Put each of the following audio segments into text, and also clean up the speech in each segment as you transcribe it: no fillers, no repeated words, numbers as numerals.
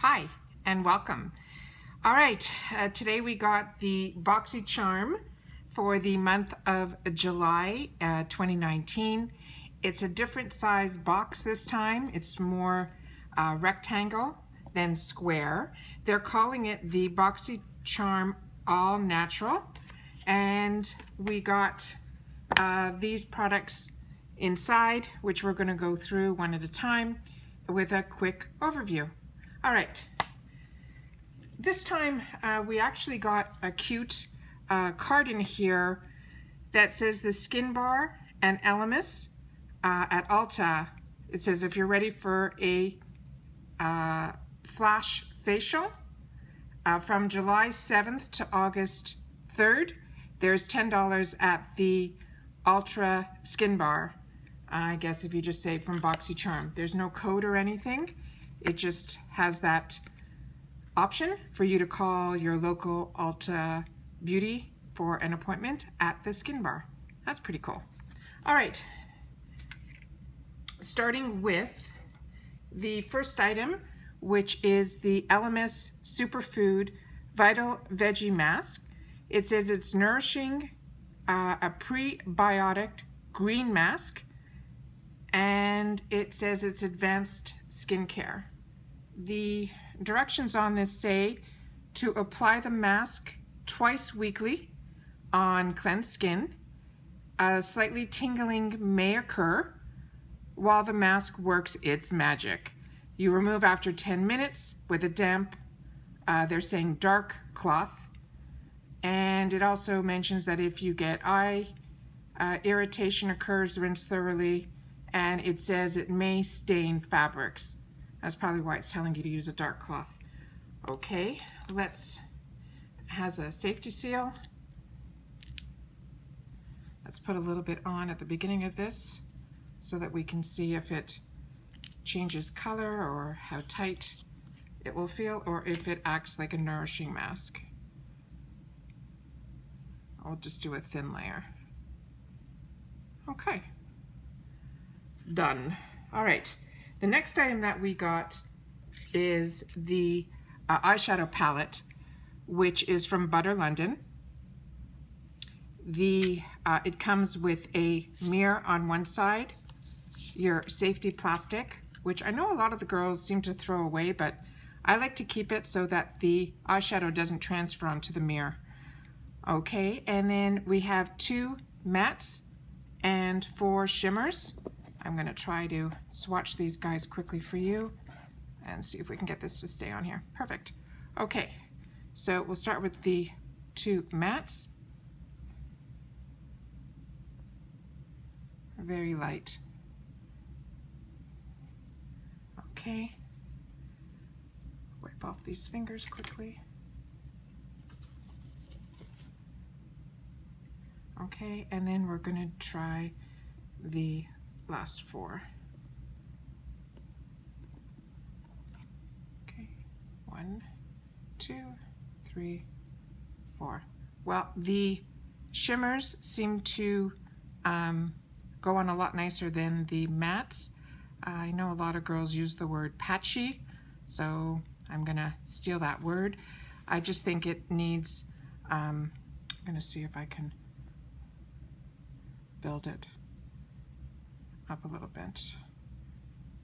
Hi and welcome. All right, today we got the Boxycharm for the month of July 2019. It's a different size box this time. It's more rectangle than square. They're calling it the Boxycharm All Natural, and we got these products inside, which we're going to go through one at a time with a quick overview. All right, this time we actually got a cute card in here that says the Skin Bar and Elemis at Ulta. It says if you're ready for a flash facial from July 7th to August 3rd, there's $10 at the Ultra Skin Bar. I guess if you just say from Boxycharm. There's no code or anything. It just has that option for you to call your local Ulta Beauty for an appointment at the Skin Bar. That's pretty cool. All right, starting with the first item, which is the Elemis Superfood Vital Veggie Mask. It says it's nourishing, a prebiotic green mask, and it says it's advanced skincare. The directions on this say to apply the mask twice weekly on cleansed skin. A slightly tingling may occur while the mask works its magic. You remove after 10 minutes with a damp, they're saying dark cloth. And it also mentions that if you get eye irritation occurs, rinse thoroughly. And it says it may stain fabrics. That's probably why it's telling you to use a dark cloth. Okay, has a safety seal. Let's put a little bit on at the beginning of this so that we can see if it changes color or how tight it will feel, or if it acts like a nourishing mask. I'll just do a thin layer. Okay. Done. All right, the next item that we got is the eyeshadow palette, which is from Butter London. It comes with a mirror on one side, your safety plastic, which I know a lot of the girls seem to throw away, but I like to keep it so that the eyeshadow doesn't transfer onto the mirror. Okay, and then we have 2 mattes and 4 shimmers. I'm going to try to swatch these guys quickly for you and see if we can get this to stay on here. Perfect. Okay, so we'll start with the 2 mattes. Very light. Okay. Wipe off these fingers quickly. Okay, and then we're going to try the last 4. Okay, 1, 2, 3, 4. Well, the shimmers seem to go on a lot nicer than the mattes. I know a lot of girls use the word patchy, so I'm gonna steal that word. I just think it needs, I'm gonna see if I can build it up a little bit.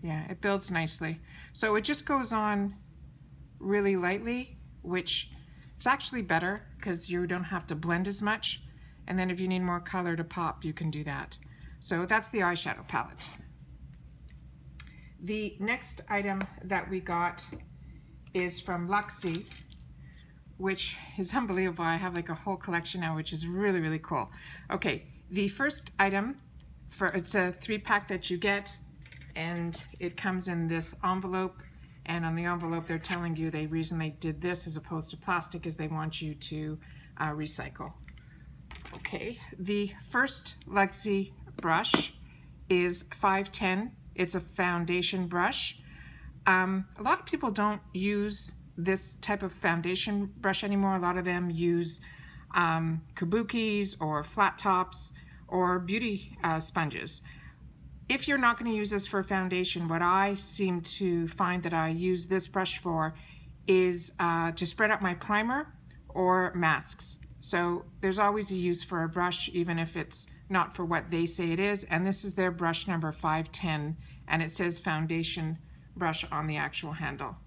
Yeah, it builds nicely. So it just goes on really lightly, which is actually better because you don't have to blend as much. And then if you need more color to pop, you can do that. So that's the eyeshadow palette. The next item that we got is from Luxie, which is unbelievable. I have like a whole collection now, which is really, really cool. Okay, the first item, it's a 3-pack that you get, and it comes in this envelope, and on the envelope they're telling you the reason they did this as opposed to plastic is they want you to recycle. Okay, the first Luxie brush is 510. It's a foundation brush. A lot of people don't use this type of foundation brush anymore. A lot of them use kabukis or flat tops or beauty sponges. If you're not going to use this for foundation, what I seem to find that I use this brush for is to spread out my primer or masks. So there's always a use for a brush, even if it's not for what they say it is. And this is their brush number 510, and it says foundation brush on the actual handle.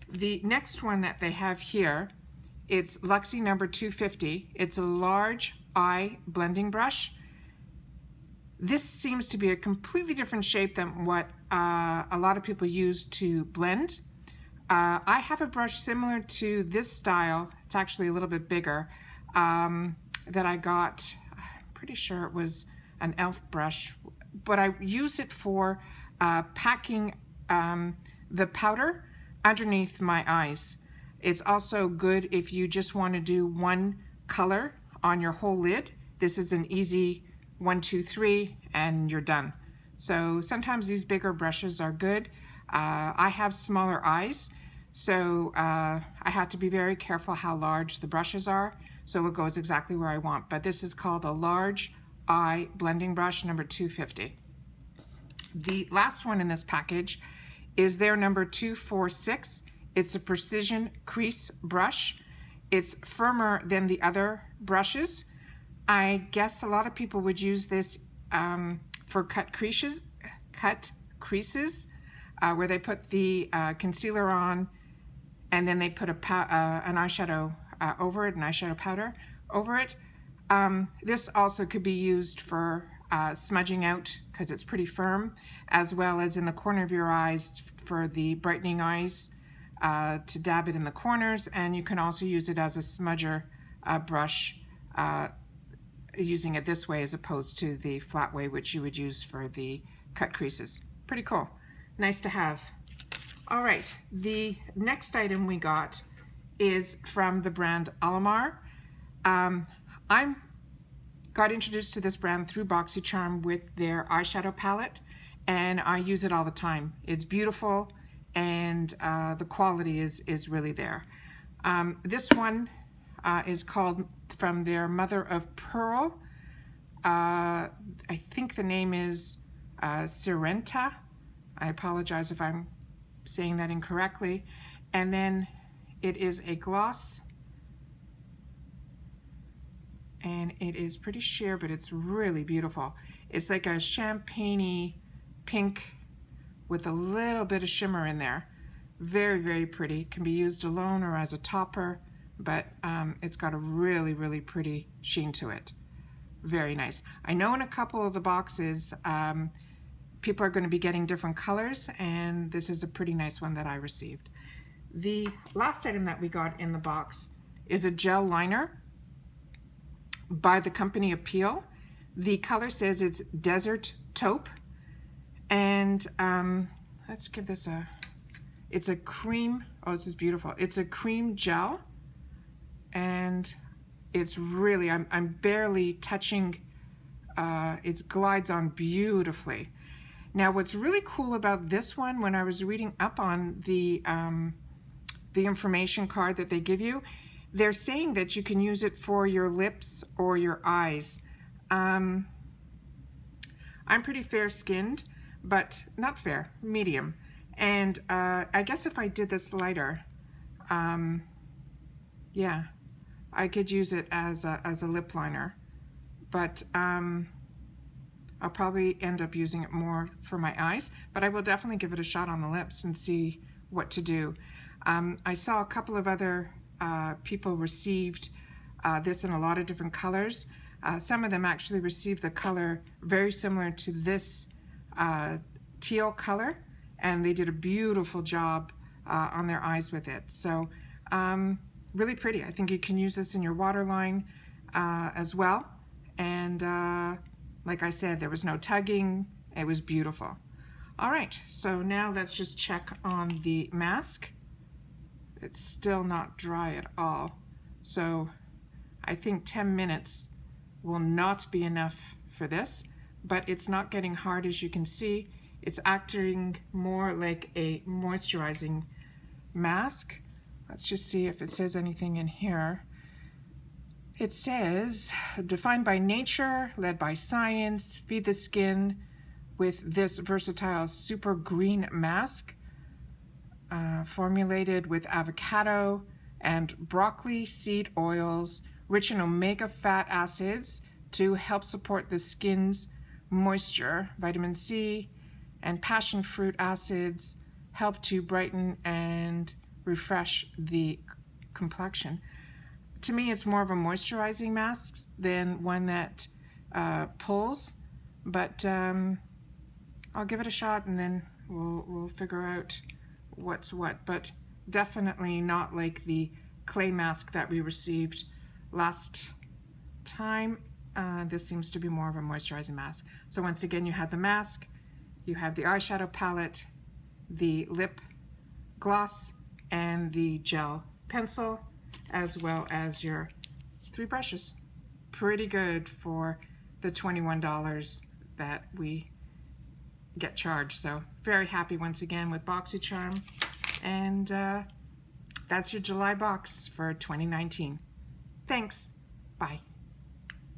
The next one that they have here, it's Luxie number 250. It's a large eye blending brush. This seems to be a completely different shape than what a lot of people use to blend. I have a brush similar to this style. It's actually a little bit bigger, that I got. I'm pretty sure it was an e.l.f. brush, but I use it for packing the powder underneath my eyes. It's also good if you just want to do one color on your whole lid. This is an easy 1, 2, 3, and you're done. So sometimes these bigger brushes are good. I have smaller eyes, so I had to be very careful how large the brushes are, so it goes exactly where I want. But this is called a large eye blending brush number 250. The last one in this package is their number 246. It's a precision crease brush. It's firmer than the other brushes. I guess a lot of people would use this for cut creases, where they put the concealer on, and then they put an eyeshadow over it, an eyeshadow powder over it. This also could be used for smudging out because it's pretty firm, as well as in the corner of your eyes for the brightening eyes, to dab it in the corners. And you can also use it as a smudger brush, using it this way as opposed to the flat way which you would use for the cut creases. Pretty cool. Nice to have. All right, the next item we got is from the brand Alamar. I got introduced to this brand through Boxycharm with their eyeshadow palette, and I use it all the time. It's beautiful, and the quality is really there. This one is called, from their Mother of Pearl. I think the name is Sirenta. I apologize if I'm saying that incorrectly. And then it is a gloss, and it is pretty sheer, but it's really beautiful. It's like a champagne-y pink with a little bit of shimmer in there. Very, very pretty. Can be used alone or as a topper, but it's got a really, really pretty sheen to it. Very nice. I know in a couple of the boxes, people are going to be getting different colors, and this is a pretty nice one that I received. The last item that we got in the box is a gel liner by the company Appeal. The color says it's Desert Taupe, and let's give this it's a cream, oh, this is beautiful. It's a cream gel, and it's really, I'm barely touching, it glides on beautifully. Now, what's really cool about this one, when I was reading up on the information card that they give you, they're saying that you can use it for your lips or your eyes. I'm pretty fair-skinned, but not fair, medium. And I guess if I did this lighter, yeah, I could use it as a lip liner. But I'll probably end up using it more for my eyes, but I will definitely give it a shot on the lips and see what to do. I saw a couple of other people received this in a lot of different colors. Some of them actually received the color very similar to this teal color, and they did a beautiful job on their eyes with it. So really pretty. I think you can use this in your waterline as well. And like I said, there was no tugging. It was beautiful. All right, so now let's just check on the mask. It's still not dry at all. So I think 10 minutes will not be enough for this, but it's not getting hard, as you can see. It's acting more like a moisturizing mask. Let's just see if it says anything in here. It says, defined by nature, led by science, feed the skin with this versatile super green mask, formulated with avocado and broccoli seed oils, rich in omega fat acids to help support the skin's moisture. Vitamin C and passion fruit acids help to brighten and refresh the complexion. To me, it's more of a moisturizing mask than one that pulls, but I'll give it a shot and then we'll figure out what's what. But definitely not like the clay mask that we received last time. This seems to be more of a moisturizing mask. So once again, you have the mask, you have the eyeshadow palette, the lip gloss, and the gel pencil, as well as your 3 brushes. Pretty good for the $21 that we get charged. So very happy once again with Boxycharm. And that's your July box for 2019. Thanks. Bye.